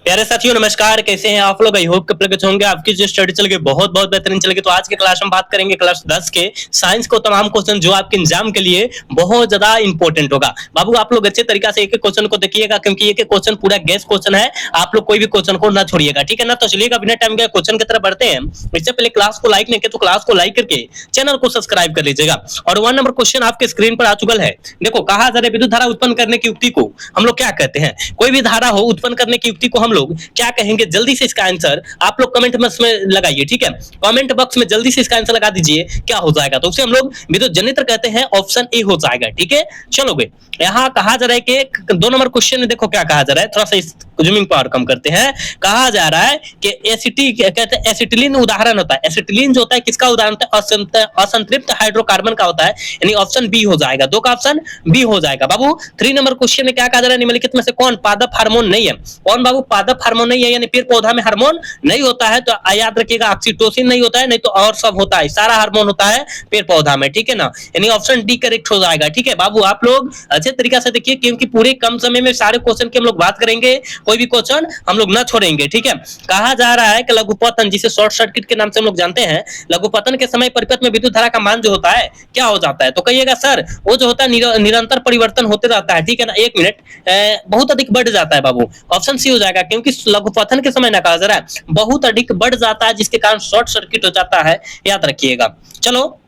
प्यारे साथियों नमस्कार, कैसे हैं आप लोग। आई होप कि कुछ होंगे। आपकी जो स्टडी चल गई बहुत बहुत बेहतरीन चल गई। तो आज के क्लास में बात करेंगे क्लास 10 के साइंस को तमाम क्वेश्चन जो आपके एग्जाम के लिए बहुत ज्यादा इंपॉर्टेंट होगा। बाबू आप लोग अच्छे तरीका से एक एक क्वेश्चन को देखिएगा, क्योंकि एक एक क्वेश्चन पूरा गैस क्वेश्चन है। आप लोग कोई भी क्वेश्चन को ना छोड़िएगा, ठीक है ना। तो चलिएगा बिना टाइम के क्वेश्चन की तरफ बढ़ते हैं। इससे पहले क्लास को लाइक नहीं किया तो क्लास को लाइक करके चैनल को सब्सक्राइब कर लीजिएगा। और 1 नंबर क्वेश्चन आपके स्क्रीन पर आ चुका है। देखो, कहा जा रहा है विद्युत धारा उत्पन्न करने की युक्ति को हम लोग क्या कहते हैं। कोई भी धारा हो उत्पन्न करने की युक्ति को हम लोग क्या कहेंगे। जल्दी से इसका आंसर आप लोग कमेंट बॉक्स में लगाइए, ठीक है। कमेंट बॉक्स में जल्दी से इसका आंसर लगा दीजिए, क्या हो जाएगा। तो उसे हम लोग विद्युत जनित्र कहते हैं, ऑप्शन ए हो जाएगा, ठीक है। चलोगे, यहाँ कहा जा रहा है कि 2 नंबर क्वेश्चन में देखो क्या कहा जा रहा है। थोड़ा सा जूमिंग पावर कम करते हैं। कहा जा रहा है कि एसिटी कहते हैं एसिटिलीन उदाहरण होता है। एसिटिलीन जो होता है किसका उदाहरण होता है, असंतृप्त हाइड्रोकार्बन का होता है, यानी ऑप्शन बी हो जाएगा। 2 का ऑप्शन बी हो जाएगा। बाबू 3 नंबर क्वेश्चन में क्या कहा जा रहा है, निम्नलिखित में से कौन पादप हार्मोन नहीं है। कौन बाबू पादप हार्मोन नहीं है, यानी पेड़ पौधा में हार्मोन नहीं होता है। तो याद रखिएगा ऑक्सीटोसिन नहीं होता है, नहीं तो और सब होता है। सारा हार्मोन होता है पेड़ पौधा में, ठीक है ना। यानी ऑप्शन डी करेक्ट हो जाएगा, ठीक है। बाबू आप लोग अच्छे तरीके से देखिए, क्योंकि पूरे कम समय में सारे क्वेश्चन की हम लोग बात करेंगे, कोई भी क्वेश्चन हम लोग ना छोड़ेंगे, ठीक है। कहा जा रहा है कि लघुपतन, जिसे शॉर्ट सर्किट के नाम से हम लोग जानते हैं, लघुपतन के समय परिपथ में विद्युत धारा का मान जो होता है क्या हो जाता है। तो कहिएगा सर वो जो होता है निरंतर परिवर्तन होते रहता है, ठीक है ना। 1 मिनट बहुत अधिक बढ़ जाता है बाबू। ऑप्शन सी हो जाएगा, क्योंकि लघुपतन के समय ना कहा जा रहा है बहुत अधिक बढ़ जाता है, जिसके कारण शॉर्ट सर्किट हो जाता है, याद रखिएगा। चलो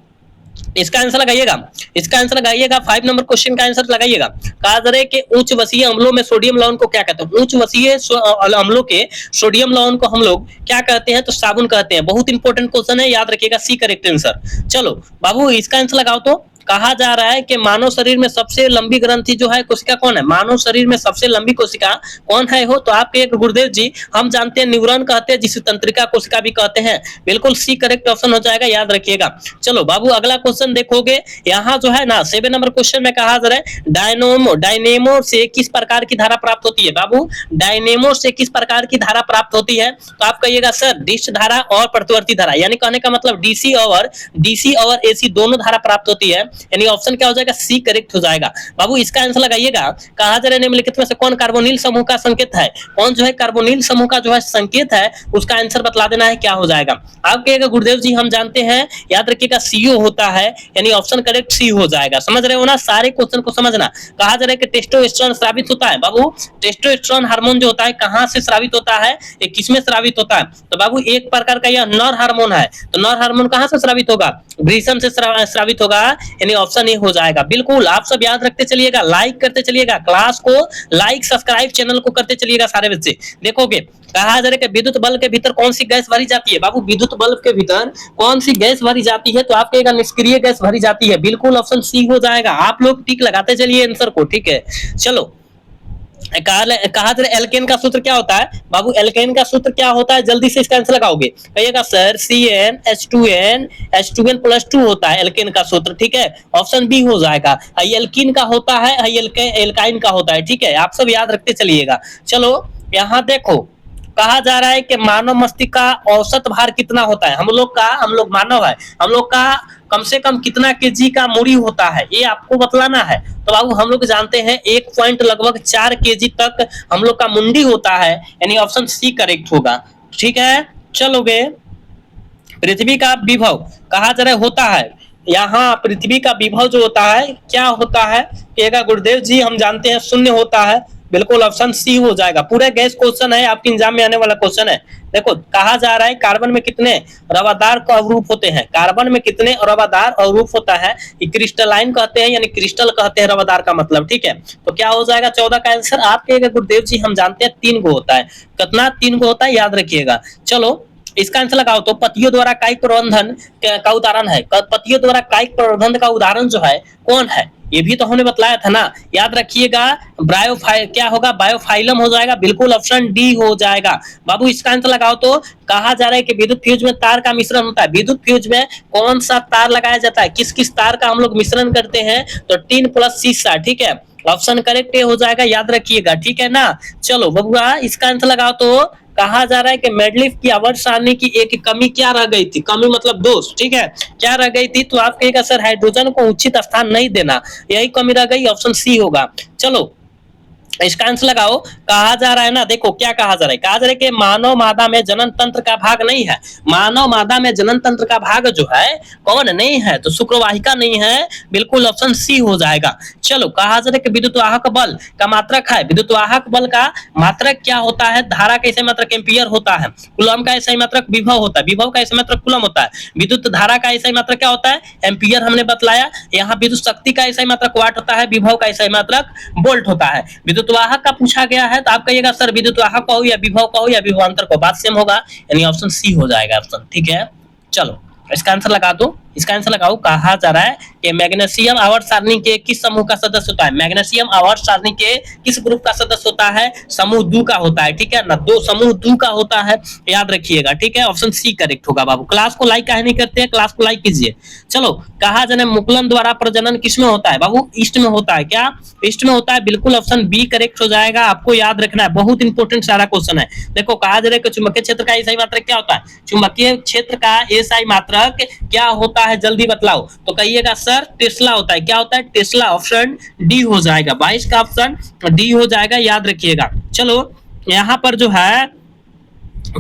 इसका आंसर लगाइएगा। इसका आंसर लगाइएगा 5 नंबर क्वेश्चन का आंसर लगाइएगा। कहा जा रहा है कि उच्च वसीय अम्लों में सोडियम लवण को क्या कहते हैं। उच्च वसीय अम्लों के सोडियम लवण को हम लोग क्या कहते हैं, तो साबुन कहते हैं। बहुत इंपॉर्टेंट क्वेश्चन है, याद रखिएगा। C correct answer. चलो बाबू इसका आंसर लगाओ। तो कहा जा रहा है कि मानव शरीर में सबसे लंबी ग्रंथि जो है कोशिका कौन है। मानव शरीर में सबसे लंबी कोशिका कौन है हो, तो आपके एक गुरुदेव जी हम जानते हैं न्यूरॉन कहते हैं, जिसे तंत्रिका कोशिका भी कहते हैं। बिल्कुल सी करेक्ट ऑप्शन हो जाएगा, याद रखिएगा। चलो बाबू अगला क्वेश्चन देखोगे, यहाँ जो है ना 7 नंबर क्वेश्चन में कहा जा रहा है डायनेमो से किस प्रकार की धारा प्राप्त होती है। बाबू डायनेमो से किस प्रकार की धारा प्राप्त होती है, तो आप कहिएगा सर डिश धारा और प्रतिवर्ती धारा, यानी कहने का मतलब डीसी और एसी दोनों धारा प्राप्त होती है, यानी ऑप्शन क्या हो जाएगा, सी करेक्ट हो जाएगा। बाबू इसका आंसर लगाइएगा। कहा जा रहा है निम्नलिखित में से कौन कार्बोनिल समूह का संकेत है। कौन जो है कार्बोनिल समूह का जो है संकेत है, उसका आंसर बतला देना है, क्या हो जाएगा। आप कहिएगा गुरुदेव जी हम जानते हैं, याद रखिएगा सीओ होता है, यानी ऑप्शन करेक्ट सी हो जाएगा। समझ रहे हो ना, सारे क्वेश्चन को समझना। कहा जा रहा है कि टेस्टोस्टेरोन स्रावित होता है। बाबू टेस्टोस्टेरोन हार्मोन जो होता है कहां से स्रावित होता है, ये किसमें स्रावित होता है, तो बाबू एक प्रकार का यह नर हार्मोन है। तो नर हार्मोन कहां से स्रावित होगा, वृषण से स्रावित होगा, यानी ऑप्शन ए हो जाएगा। बिल्कुल आप सब याद रखते चलिएगा, लाइक करते चलिएगा, क्लास को लाइक सब्सक्राइब चैनल को करते चलिएगा सारे बच्चे। देखोगे कहा जा रहा है कि विद्युत बल्ब के भीतर कौन सी गैस भरी जाती है। बाबू विद्युत बल्ब के भीतर कौन सी गैस भरी जाती है, तो आप कहेगा निष्क्रिय गैस भरी जाती है। बिल्कुल ऑप्शन सी हो जाएगा। आप लोग टिक लगाते चलिए आंसर को, ठीक है। चलो कहा जा रहा है एल्केन का सूत्र क्या होता है। बाबू एल्केन का सूत्र क्या होता है, जल्दी से इसका आंसर लगाओगे। कहिएगा सर CnH2n+2 होता है एल्केन का सूत्र, ठीक है। ऑप्शन बी हो जाएगा। एल्कीन का होता है, एल्काइन का होता है, ठीक है। आप सब याद रखते चलिएगा। चलो यहाँ देखो कहा जा रहा है कि मानव मस्तिष्क का औसत भार कितना होता है। हम लोग मानव है, हम लोग का कम से कम कितना केजी का मूड़ी होता है, ये आपको बतलाना है। तो बाबू हम लोग जानते हैं 1 पॉइंट लगभग 4 केजी तक हम लोग का मुंडी होता है, यानी ऑप्शन सी करेक्ट होगा, ठीक है। चलोगे पृथ्वी का विभव कहा जा रहा होता है, यहाँ पृथ्वी का विभव जो होता है क्या होता है, कहेगा गुरुदेव जी हम जानते हैं 0 होता है। बिल्कुल ऑप्शन सी हो जाएगा। पूरा गैस क्वेश्चन है, आपके एग्जाम में आने वाला क्वेश्चन है। देखो कहा जा रहा है कार्बन में कितने रवादार अवरूप होते हैं। कार्बन में कितने रवादार अवरूप होता है, ये क्रिस्टलाइन कहते हैं, यानी क्रिस्टल कहते हैं रवादार का मतलब, ठीक है। तो क्या हो जाएगा 14 का आंसर। आपके गुरुदेव जी हम जानते हैं 3 को होता है। कितना 3 को होता है, याद रखिएगा। चलो इसका आंसर लगाओ। तो पतियों द्वारा कायिक प्रबंधन का उदाहरण है, पतियों द्वारा कायिक प्रबंधन का उदाहरण जो है कौन है, ये भी तो हमने बतलाया था ना, याद रखिएगा। क्या होगा, बायोफाइलम हो जाएगा। बिल्कुल ऑप्शन डी हो जाएगा। बाबू इसका आंसर लगाओ। तो कहा जा रहा है कि विद्युत फ्यूज में तार का मिश्रण होता है। विद्युत फ्यूज में कौन सा तार लगाया जाता है, किस किस तार का हम लोग मिश्रण करते हैं, तो टिन प्लस शीशा, ठीक है। ऑप्शन करेक्ट हो जाएगा, याद रखिएगा, ठीक है ना। चलो बबुआ इसका आंसर लगाओ। तो कहा जा रहा है कि मेडलिफ की आवर्त सारणी की एक कमी क्या रह गई थी, कमी मतलब दोष, ठीक है, क्या रह गई थी, तो आप कहेगा सर हाइड्रोजन को उचित स्थान नहीं देना, यही कमी रह गई, ऑप्शन सी होगा। चलो इसका आंसर लगाओ। कहा जा रहा है ना, देखो क्या कहा जा रहा है, कहा जा रहा है कि मानव मादा में जनन तंत्र का भाग नहीं है। मानव मादा में जनन तंत्र का भाग जो है कौन नहीं है, तो शुक्रवाहिका नहीं है, बिल्कुल ऑप्शन सी हो जाएगा। चलो, कहा जा रहा है कि विद्युत वाहक बल का मात्रक है। विद्युत वाहक बल का मात्रक क्या होता है? धारा का ऐसे मात्रक एम्पियर होता है, कूलम का ऐसा मात्रक विभव होता है, विभव का ऐसा मात्रक कूलम होता है, विद्युत धारा का ऐसा मात्रक क्या होता है? एम्पियर हमने बतलाया। यहाँ विद्युत शक्ति का ऐसा मात्रक वाट होता है, विभव का ऐसा मात्रक वोल्ट होता है। विद्युत वाहक का पूछा गया है तो आप कहिएगा सर विद्युत वाहक कहो या विभव कहो या विभवांतर को, बात सेम होगा, यानी ऑप्शन सी हो जाएगा ऑप्शन। ठीक है, चलो इसका आंसर लगा दो। इसका आंसर लगाओ। कहा जा रहा है कि मैग्नीशियम आवर्त सारणी के किस समूह का सदस्य होता है? मैग्नीशियम आवर्त सारणी के किस ग्रुप का सदस्य होता है? समूह दो का होता है। ठीक है ना, दो समूह दो का होता है, याद रखिएगा। ठीक है, ऑप्शन सी करेक्ट होगा बाबू। क्लास को लाइक काहे नहीं करते हैं? क्लास को लाइक कीजिए। चलो, कहा जाने मुकुलन द्वारा प्रजनन किसमें होता है? बाबू ईस्ट में होता है। क्या ईस्ट में होता है? बिल्कुल ऑप्शन बी करेक्ट हो जाएगा। आपको याद रखना है, बहुत इंपॉर्टेंट सारा क्वेश्चन है। देखो, कहा जा रहा है कि चुंबकीय क्षेत्र का एसआई मात्रक क्या होता है? चुंबकीय क्षेत्र का एसआई मात्रक क्या होता है? जल्दी बतलाओ। तो कहिएगा सर टेस्ला होता है। क्या होता है? टेस्ला। ऑप्शन डी हो जाएगा। 22 का ऑप्शन डी हो जाएगा, याद रखिएगा। चलो, यहाँ पर जो है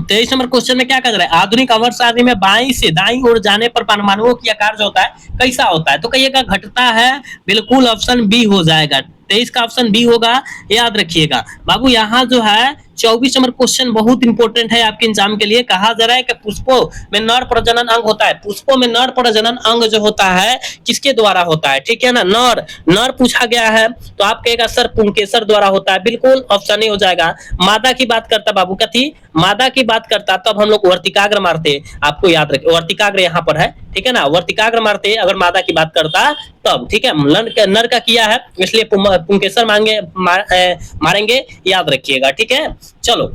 23 नंबर क्वेश्चन में क्या कर रहा है? आधुनिक आवर्त सारणी में बाईं से दाईं ओर जाने पर परमाणुओं की आकार जो होता है कैसा होता है? तो कहिएगा घटता है, बिल्कुल ऑप्शन बी हो जाएगा। 23 का ऑप्शन बी होगा, याद रखिएगा बाबू। यहाँ जो है 24 नंबर क्वेश्चन बहुत इंपॉर्टेंट है आपके एग्जाम के लिए। कहा जा रहा है कि पुष्पों में नर प्रजनन अंग होता है। पुष्पों में नर प्रजनन अंग जो होता है किसके द्वारा होता है? ठीक है ना, नर नर पूछा गया है तो आप कहेगा सर पुंकेसर द्वारा होता है, बिल्कुल ऑप्शन ए हो जाएगा। मादा की बात करता बाबू, कथी मादा की बात करता, तब हम लोग वर्तिकाग्र मारते। आपको याद रखे वर्तिकाग्र यहाँ पर है, ठीक है ना, वर्तिकाग्र मारते अगर मादा की बात करता तब। ठीक है, नर का किया है इसलिए पुंकेसर मारेंगे, याद रखिएगा। ठीक है, चलो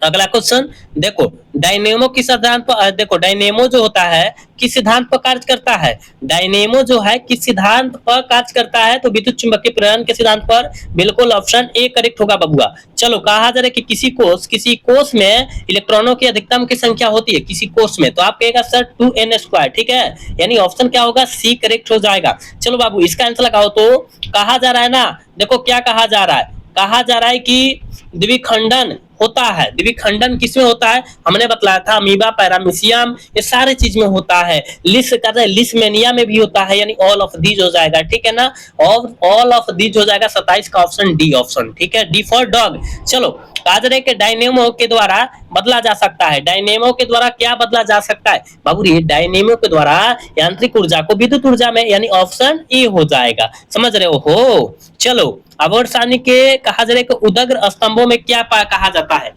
अगला क्वेश्चन देखो। डायनेमो किस सिद्धांत पर, देखो डायनेमो जो होता है किस सिद्धांत पर कार्य करता है? डायनेमो जो है किस सिद्धांत पर कार्य करता है? तो विद्युत चुंबकीय प्रेरण के सिद्धांत पर, बिल्कुल ऑप्शन ए करेक्ट होगा बबुआ। चलो, कहा जा रहा है कि किसी कोष में इलेक्ट्रॉनों की अधिकतम की संख्या होती है किसी कोष में, तो आप कहेगा सर 2n²। ठीक है, यानी ऑप्शन क्या होगा? सी करेक्ट हो जाएगा। चलो बाबू, इसका आंसर लगाओ। तो कहा जा रहा है ना, देखो क्या कहा जा रहा है, कहा जा रहा है कि द्विखंडन होता है। द्विखंडन किसमें होता है? हमने बतलाया था अमीबा, पैरामीशियम, ये सारे चीज में होता है। लिस्मेनिया में भी होता है, यानी ऑल ऑफ दीज हो जाएगा। ठीक है ना, ऑल ऑफ दीज हो जाएगा। 27 का ऑप्शन डी ऑप्शन। ठीक है, डी फॉर डॉग। चलो, कहा जा रहा है कि डायनेमो के द्वारा बदला जा सकता है। डायनेमो के द्वारा क्या बदला जा सकता है बाबू? ये डायनेमो के द्वारा यांत्रिक ऊर्जा को विद्युत ऊर्जा में, यानी ऑप्शन ए हो जाएगा। समझ रहे हो? चलो, आवर्त सारणी के कहा जा रहा है कि उदग्र स्तंभों में क्या कहा जाता है?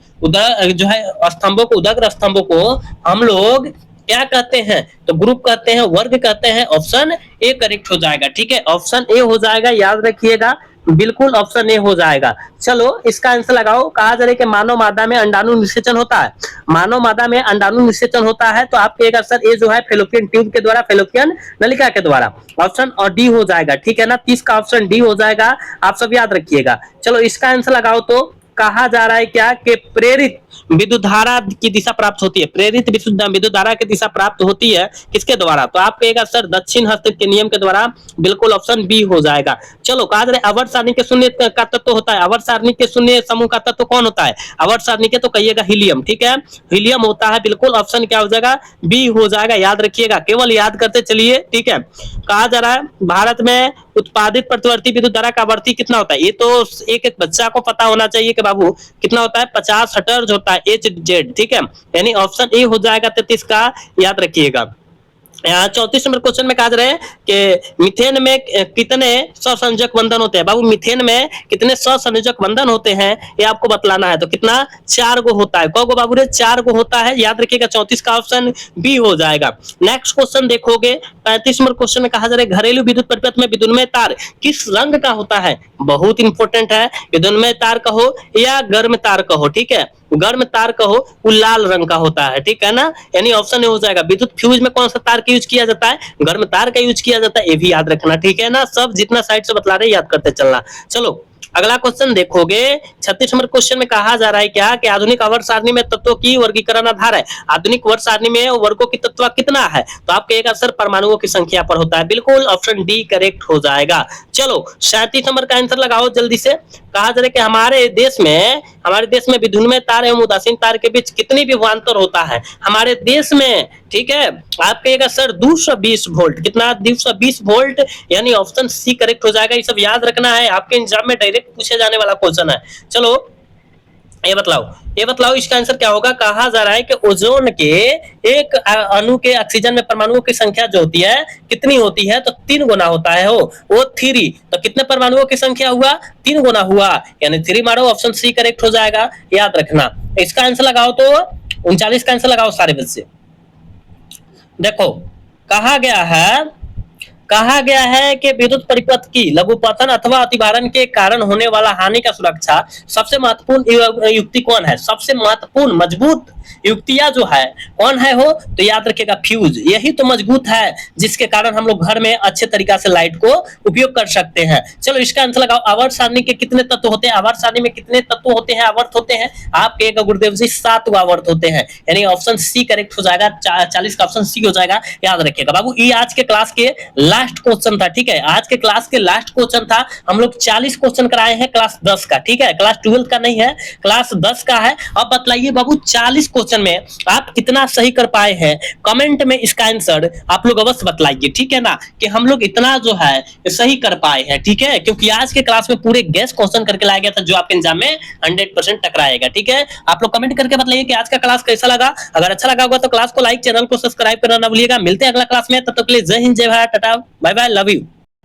जो है स्तंभों को, उदग्र स्तंभों को हम लोग क्या कहते हैं? तो ग्रुप कहते हैं, वर्ग कहते हैं। ऑप्शन ए करेक्ट हो जाएगा। ठीक है, ऑप्शन ए हो जाएगा, याद रखिएगा, बिल्कुल ऑप्शन ए हो जाएगा। चलो, इसका आंसर लगाओ। कहा जा रहा है कि मानव मादा में अंडाणु निषेचन होता है। मानव मादा में अंडाणु निषेचन होता है, तो आपके एक आंसर ए जो है फेलोपियन ट्यूब के द्वारा, फेलोपियन नलिका के द्वारा, ऑप्शन और डी हो जाएगा। ठीक है ना, 30 का ऑप्शन डी हो जाएगा, आप सब याद रखिएगा। चलो, इसका आंसर लगाओ। तो कहा जा रहा है क्या कि प्रेरित विद्युत धारा की दिशा प्राप्त होती है। प्रेरित विद्युत धारा की दिशा प्राप्त होती है किसके द्वारा? तो आप कहेगा सर दक्षिण हस्त के नियम के द्वारा, बिल्कुल ऑप्शन बी हो जाएगा। चलो, कहा जा रहा है आवर्त सारणी के शून्य का तत्व होता है। आवर्त सारणी के शून्य समूह का तत्व कौन होता है? आवर्त सारणी के, तो कहिएगा हीलियम। ठीक है, हीलियम होता है, बिल्कुल ऑप्शन क्या हो जाएगा? बी हो जाएगा, याद रखिएगा, केवल याद करते चलिए। ठीक है, कहा जा रहा है भारत में उत्पादित प्रतिवर्ती विद्युत धारा का आवर्ती कितना होता है? ये तो एक बच्चा को पता होना चाहिए कि बाबू कितना होता है? 50 हर्ट्ज होता है, HZ। ठीक है, यानी ऑप्शन ए हो जाएगा 33 का, याद रखिएगा। यहाँ 34 नंबर क्वेश्चन में कहा जा रहा है कि मीथेन में कितने सहसंयोजक बंधन होते हैं? बाबू मिथेन में कितने सहसंयोजक बंधन होते हैं ये आपको बतलाना है। तो कितना? 4 गो होता है। कौन गो बाबू रे? 4 गो होता है, याद रखिएगा। 34 का ऑप्शन बी हो जाएगा। नेक्स्ट क्वेश्चन देखोगे, 35 नंबर क्वेश्चन में कहा जा रहा है घरेलू विद्युत परिपथ में विद्युन्मय तार किस रंग का होता है? बहुत इंपॉर्टेंट है। विद्युन्मय तार कहो या गर्म तार कहो, ठीक है, गर्म तार कहो, वो लाल रंग का होता है। ठीक है ना, यानी ऑप्शन हो जाएगा। विद्युत फ्यूज में कौन सा तार का यूज किया जाता है? गर्म तार का यूज किया जाता है, ये भी याद रखना। ठीक है ना, सब जितना साइड से बतला रहे याद करते चलना। चलो, अगला क्वेश्चन देखोगे 36 नंबर क्वेश्चन में कहा जा रहा है क्या कि आधुनिक आवर्त सारणी में तत्वों की वर्गीकरण आधार है। आधुनिक वर्त सारणी में वर्गों की तत्व कितना है, तो आपके एक आंसर परमाणुओं की संख्या पर होता है। बिल्कुल ऑप्शन डी करेक्ट हो जाएगा। चलो 37 नंबर का आंसर लगाओ जल्दी से। कहा जा रहा है कि हमारे देश में विद्युन्मय तार एवं उदासीन तार के बीच कितनी विभवांतर होता है हमारे देश में, ठीक है। आपके एक आंसर 220 वोल्ट, कितना 220 वोल्ट, यानी ऑप्शन सी करेक्ट हो जाएगा। ये सब याद रखना है, आपके एग्जाम में डायरेक्ट पूछे जाने वाला क्वेश्चन है। चलो ये बताओ इसका आंसर क्या होगा। कहा जा रहा है कि ओजोन के एक अणु के ऑक्सीजन में परमाणुओं की संख्या जो होती है कितनी होती है, तो 3 गुना होता है वो 3। तो कितने परमाणुओं की संख्या हुआ, 3 गुना हुआ, यानी 3 मारो, ऑप्शन सी करेक्ट हो जाएगा। याद रखना। इसका आंसर लगाओ तो 39 का आंसर लगाओ सारे बच्चे। देखो कहा गया है कि विद्युत परिपथ की लघुपतन अथवा अतिभारण के कारण होने वाला हानि का सुरक्षा सबसे महत्वपूर्ण युक्ति कौन है। सबसे महत्वपूर्ण मजबूत युक्तियां जो है कौन है हो, तो याद रखिएगा फ्यूज। यही तो मजबूत है जिसके कारण हम लोग घर में अच्छे तरीका से लाइट को उपयोग कर सकते हैं। चलो इसका आंसर लगाओ। आवर्त सारणी के कितने तत्व होते हैं, आवर्त सारणी में कितने तत्व होते हैं, आवर्त होते हैं आपके गुरुदेव जी 7 आवर्त होते हैं, यानी ऑप्शन सी करेक्ट हो जाएगा। 40 का ऑप्शन सी हो जाएगा। याद रखिएगा बाबू, ये आज के क्लास के लास्ट क्वेश्चन था, ठीक है। आज के क्लास के लास्ट क्वेश्चन था। हम लोग 40 क्वेश्चन कराए हैं क्लास 10 का, ठीक है। क्लास 12 का नहीं है, क्लास 10 का है। अब बतलाइए बाबू 40 क्वेश्चन में आप कितना सही कर पाए हैं, कमेंट में इसका आंसर आप लोग अवश्य बतलाइए, ठीक है ना, कि हम लोग इतना जो है सही कर पाए हैं, ठीक है। क्योंकि आज के क्लास में पूरे गैस क्वेश्चन करके लाया गया था जो आपके एग्जाम में 100% टकराएगा, ठीक है। आप लोग कमेंट करके बताइए कि आज का क्लास कैसा लगा। अगर अच्छा लगा होगा तो क्लास को लाइक, चैनल को सब्सक्राइब करना ना भूलिएगा। मिलते हैं अगला क्लास में, तब तक के लिए Jai Hind, Jai Bharat, tata, bye bye, love you.